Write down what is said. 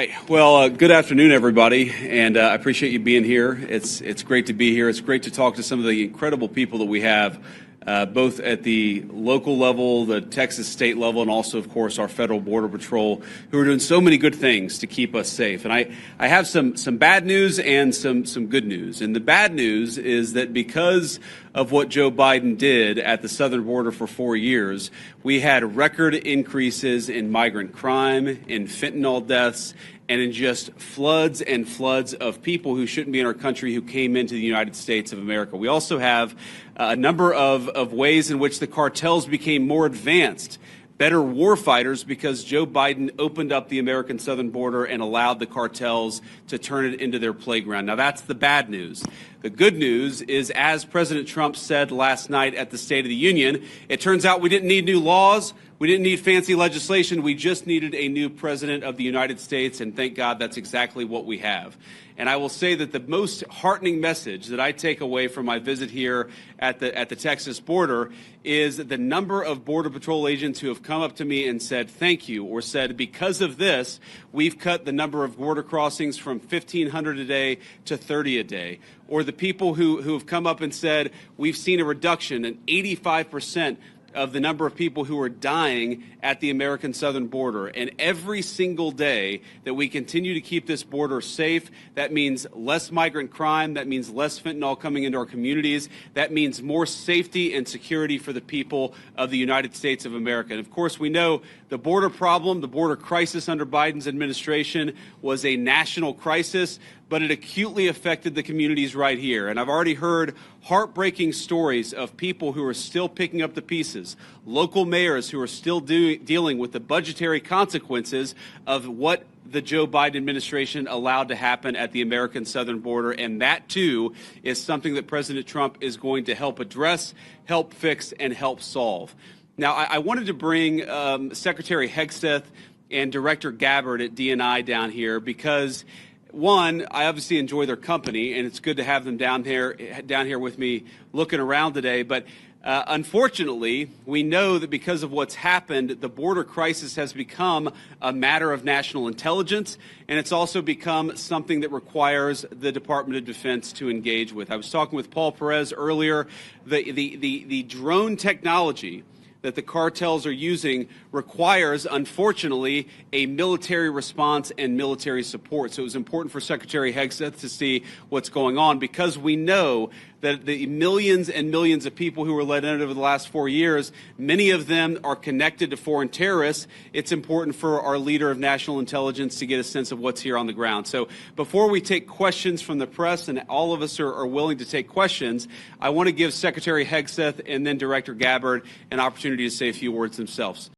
right. Well, good afternoon, everybody, and I appreciate you being here. It's great to be here. It's great to talk to some of the incredible people that we have, both at the local level, the Texas state level, and also, of course, our federal border patrol, who are doing so many good things to keep us safe. And I have some bad news and some good news. And the bad news is that because of what Joe Biden did at the southern border for 4 years, we had record increases in migrant crime, in fentanyl deaths, and in just floods and floods of people who shouldn't be in our country who came into the United States of America. We also have a number of ways in which the cartels became more advanced, better war fighters, because Joe Biden opened up the American southern border and allowed the cartels to turn it into their playground. Now, that's the bad news. The good news is, as President Trump said last night at the State of the Union, it turns out we didn't need new laws. We didn't need fancy legislation. We just needed a new president of the United States, and thank God that's exactly what we have. And I will say that the most heartening message that I take away from my visit here at the Texas border is the number of Border Patrol agents who have come up to me and said thank you, or said because of this, we've cut the number of border crossings from 1,500 a day to 30 a day. Or the people who have come up and said we've seen a reduction, an 85% of the number of people who are dying at the American southern border. And every single day that we continue to keep this border safe, that means less migrant crime, that means less fentanyl coming into our communities, that means more safety and security for the people of the United States of America. And of course, we know the border problem, the border crisis under Biden's administration was a national crisis, but it acutely affected the communities right here. And I've already heard heartbreaking stories of people who are still picking up the pieces, local mayors who are still dealing with the budgetary consequences of what the Joe Biden administration allowed to happen at the American southern border. And that, too, is something that President Trump is going to help address, help fix, and help solve. Now, I wanted to bring Secretary Hegseth and Director Gabbard at DNI down here because, one, I obviously enjoy their company, and it's good to have them down here with me looking around today. But unfortunately, we know that because of what's happened, the border crisis has become a matter of national intelligence, and it's also become something that requires the Department of Defense to engage with. I was talking with Paul Perez earlier. The drone technology that the cartels are using requires, unfortunately, a military response and military support. So it was important for Secretary Hegseth to see what's going on, because we know that the millions and millions of people who were let in over the last 4 years, many of them are connected to foreign terrorists. It's important for our leader of national intelligence to get a sense of what's here on the ground. So before we take questions from the press, and all of us are willing to take questions, I want to give Secretary Hegseth and then Director Gabbard an opportunity to say a few words themselves.